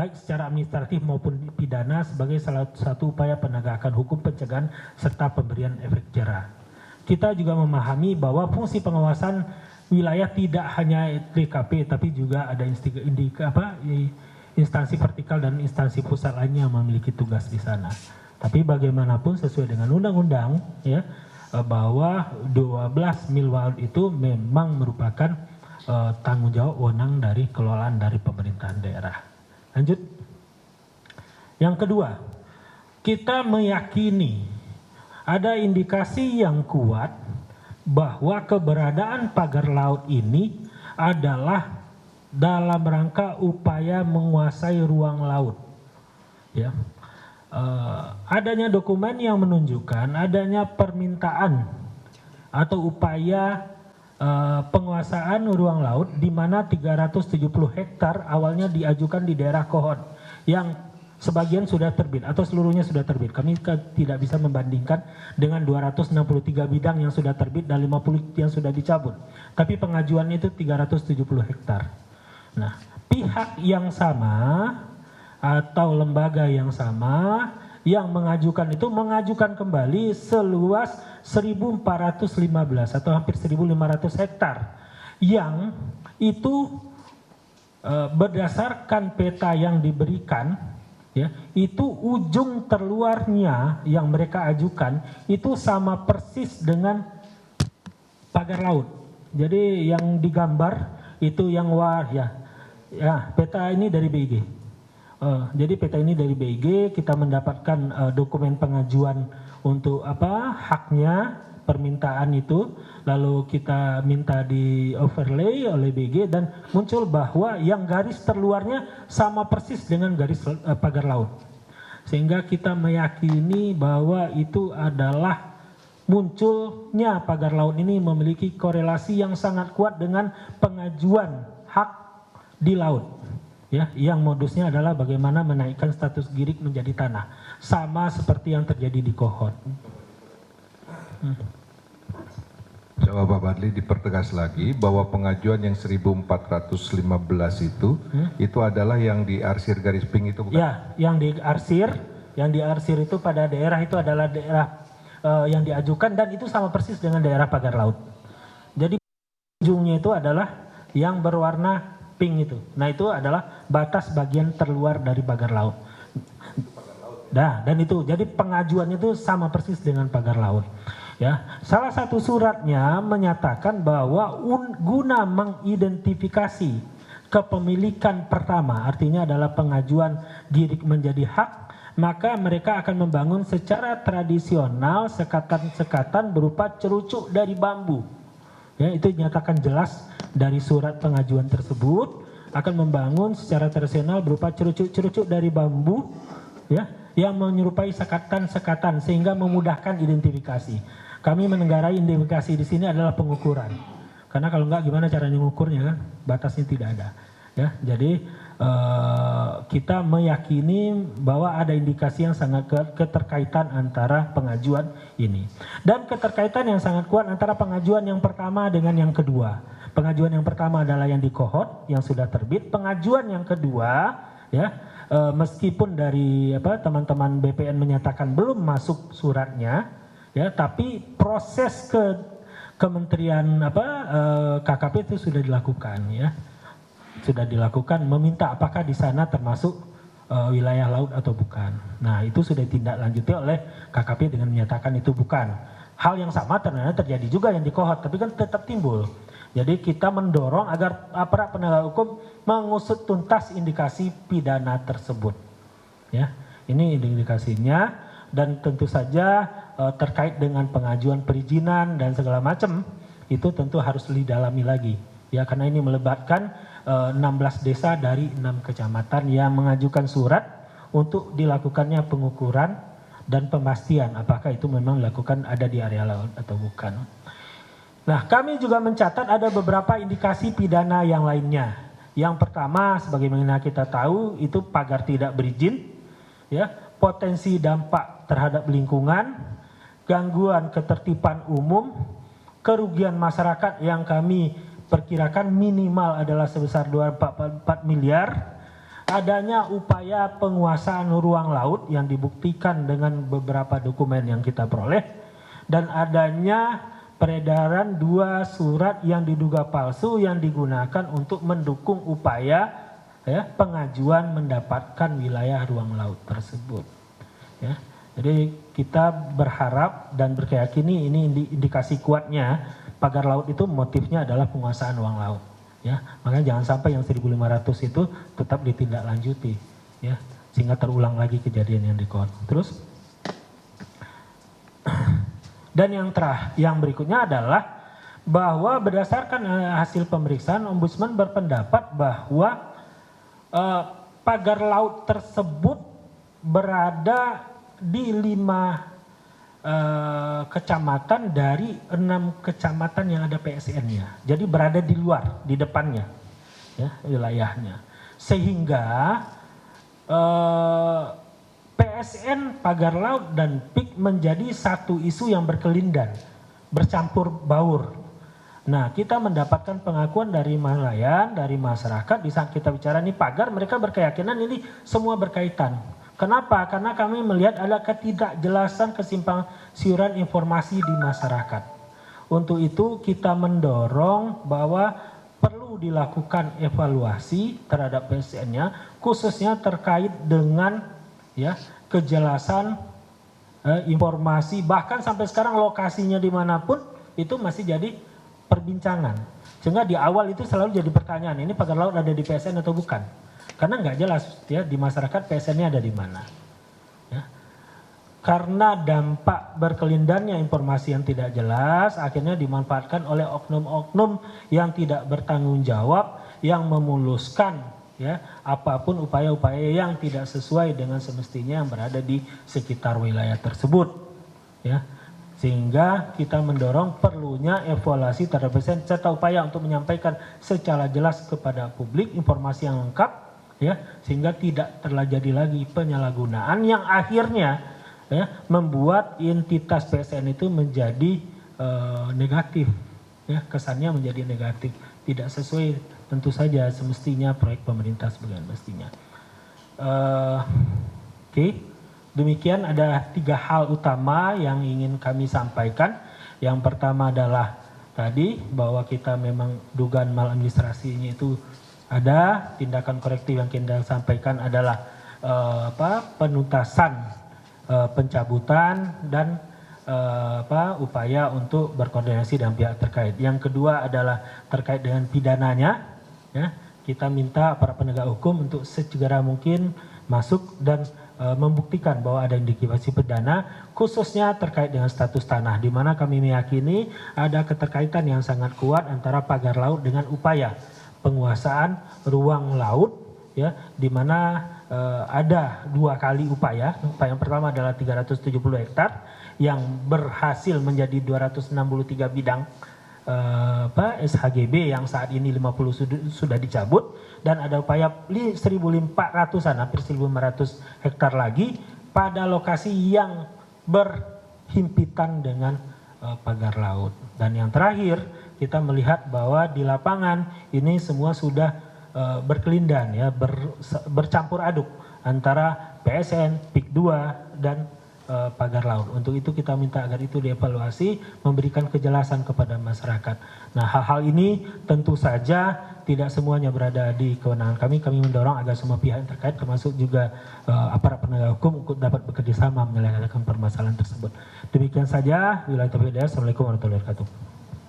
baik secara administratif maupun pidana sebagai salah satu upaya penegakan hukum, pencegahan serta pemberian efek jera. Kita juga memahami bahwa fungsi pengawasan wilayah tidak hanya DKP tapi juga ada instansi vertikal dan instansi pusat lainnya yang memiliki tugas di sana. Tapi bagaimanapun sesuai dengan undang-undang ya, bahwa 12 mil watt itu memang merupakan tanggung jawab wewenang dari kelolaan dari pemerintahan daerah. Lanjut. Yang kedua, kita meyakini ada indikasi yang kuat bahwa keberadaan pagar laut ini adalah dalam rangka upaya menguasai ruang laut. Ya. Adanya dokumen yang menunjukkan adanya permintaan atau upaya penguasaan ruang laut di mana 370 hektar awalnya diajukan di daerah Kohon yang sebagian sudah terbit atau seluruhnya sudah terbit. Kami tidak bisa membandingkan dengan 263 bidang yang sudah terbit dan 50 yang sudah dicabut. Tapi pengajuannya itu 370 hektar. Nah, pihak yang sama atau lembaga yang sama yang mengajukan itu mengajukan kembali seluas 1.415 atau hampir 1.500 hektar yang itu berdasarkan peta yang diberikan ya, itu ujung terluarnya yang mereka ajukan itu sama persis dengan pagar laut. Jadi yang digambar itu yang peta ini dari BIG. Jadi peta ini dari BIG, kita mendapatkan dokumen pengajuan untuk haknya permintaan itu, lalu kita minta di overlay oleh BIG dan muncul bahwa yang garis terluarnya sama persis dengan garis pagar laut. Sehingga kita meyakini bahwa itu adalah munculnya pagar laut ini memiliki korelasi yang sangat kuat dengan pengajuan hak di laut. Ya, yang modusnya adalah bagaimana menaikkan status Girik menjadi tanah, sama seperti yang terjadi di Kohon. Coba Pak Badli dipertegas lagi bahwa pengajuan yang 1.415 itu adalah yang diarsir garis pink itu bukan? Ya, yang diarsir itu pada daerah itu adalah daerah yang diajukan dan itu sama persis dengan daerah pagar laut. Jadi ujungnya itu adalah yang berwarna pink itu. Nah, itu adalah batas bagian terluar dari pagar laut. Nah, dan itu jadi pengajuannya itu sama persis dengan pagar laut. Ya, salah satu suratnya menyatakan bahwa guna mengidentifikasi kepemilikan pertama, artinya adalah pengajuan Girik menjadi hak, maka mereka akan membangun secara tradisional sekatan-sekatan berupa cerucuk dari bambu. Ya, itu dinyatakan jelas dari surat pengajuan tersebut, akan membangun secara tradisional berupa cerucuk-cerucuk dari bambu ya, yang menyerupai sekatan-sekatan sehingga memudahkan identifikasi. Kami menenggarai identifikasi di sini adalah pengukuran. Karena kalau enggak gimana caranya mengukurnya kan? Batasnya tidak ada. Ya, jadi kita meyakini bahwa ada indikasi yang sangat keterkaitan antara pengajuan ini. Dan keterkaitan yang sangat kuat antara pengajuan yang pertama dengan yang kedua. Pengajuan yang pertama adalah yang di Kohot yang sudah terbit. Pengajuan yang kedua ya, meskipun dari teman-teman BPN menyatakan belum masuk suratnya ya, tapi proses ke Kementerian KKP itu sudah dilakukan ya. Sudah dilakukan meminta apakah di sana termasuk wilayah laut atau bukan. Nah, itu sudah ditindaklanjuti oleh KKP dengan menyatakan itu bukan. Hal yang sama ternyata terjadi juga yang di Kohot, tapi kan tetap timbul. Jadi kita mendorong agar aparat penegak hukum mengusut tuntas indikasi pidana tersebut. Ya, ini indikasinya dan tentu saja terkait dengan pengajuan perizinan dan segala macam itu tentu harus didalami lagi. Ya, karena ini melibatkan 16 desa dari 6 kecamatan yang mengajukan surat untuk dilakukannya pengukuran dan pemastian apakah itu memang dilakukan ada di area laut atau bukan. Nah, kami juga mencatat ada beberapa indikasi pidana yang lainnya. Yang pertama, sebagaimana kita tahu, itu pagar tidak berizin, ya, potensi dampak terhadap lingkungan, gangguan ketertiban umum, kerugian masyarakat yang kami perkirakan minimal adalah sebesar 244 miliar, adanya upaya penguasaan ruang laut yang dibuktikan dengan beberapa dokumen yang kita peroleh, dan adanya peredaran 2 surat yang diduga palsu yang digunakan untuk mendukung upaya pengajuan mendapatkan wilayah ruang laut tersebut. Ya. Jadi kita berharap dan berkeyakinan ini indikasi kuatnya pagar laut itu motifnya adalah penguasaan ruang laut. Ya, makanya jangan sampai yang 1.500 itu tetap ditindaklanjuti, ya, sehingga terulang lagi kejadian yang di KON. Terus, dan yang berikutnya adalah bahwa berdasarkan hasil pemeriksaan, Ombudsman berpendapat bahwa pagar laut tersebut berada di 5 kecamatan dari 6 kecamatan yang ada PSN-nya. Jadi berada di luar, di depannya, ya, wilayahnya. Sehingga PSN, pagar laut, dan PIK menjadi satu isu yang berkelindan, bercampur baur. Nah, kita mendapatkan pengakuan dari nelayan, dari masyarakat, di saat kita bicara nih pagar, mereka berkeyakinan ini semua berkaitan. Kenapa? Karena kami melihat ada ketidakjelasan, kesimpang siuran informasi di masyarakat. Untuk itu kita mendorong bahwa perlu dilakukan evaluasi terhadap PSN-nya, khususnya terkait dengan ya kejelasan informasi, bahkan sampai sekarang lokasinya dimanapun itu masih jadi perbincangan. Sehingga di awal itu selalu jadi pertanyaan, ini pagar laut ada di PSN atau bukan? Karena nggak jelas ya di masyarakat PSN-nya ada di mana. Ya. Karena dampak berkelindannya informasi yang tidak jelas, akhirnya dimanfaatkan oleh oknum-oknum yang tidak bertanggung jawab, yang memuluskan ya apapun upaya-upaya yang tidak sesuai dengan semestinya yang berada di sekitar wilayah tersebut. Ya. Sehingga kita mendorong perlunya evaluasi terhadap PSN serta upaya untuk menyampaikan secara jelas kepada publik informasi yang lengkap, ya, sehingga tidak terjadi lagi penyalahgunaan yang akhirnya ya, membuat entitas PSN itu menjadi negatif, ya, kesannya menjadi negatif, tidak sesuai tentu saja semestinya proyek pemerintah sebagian mestinya. Oke. Demikian ada 3 hal utama yang ingin kami sampaikan. Yang pertama adalah tadi bahwa kita memang dugaan maladministrasinya itu ada, tindakan korektif yang kita sampaikan adalah penuntasan pencabutan dan upaya untuk berkoordinasi dengan pihak terkait. Yang kedua adalah terkait dengan pidananya, ya, kita minta para penegak hukum untuk segera mungkin masuk dan membuktikan bahwa ada indikasi pidana, khususnya terkait dengan status tanah, di mana kami meyakini ada keterkaitan yang sangat kuat antara pagar laut dengan upaya penguasaan ruang laut, ya, di mana ada 2 kali upaya. Upaya yang pertama adalah 370 hektar yang berhasil menjadi 263 bidang SHGB yang saat ini 50 sudah dicabut, dan ada upaya 1.400-an, hampir 1.500 hektar lagi pada lokasi yang berhimpitan dengan pagar laut. Dan yang terakhir, kita melihat bahwa di lapangan ini semua sudah berkelindan, ya, bercampur aduk antara PSN, PIK 2 dan pagar laut. Untuk itu kita minta agar itu dievaluasi, memberikan kejelasan kepada masyarakat. Nah, hal-hal ini tentu saja tidak semuanya berada di kewenangan kami. Kami mendorong agar semua pihak yang terkait, termasuk juga aparat penegak hukum, untuk dapat bekerjasama menyelesaikan permasalahan tersebut. Demikian saja. Wabillahi taufiq wal hidayah. Assalamualaikum warahmatullahi wabarakatuh.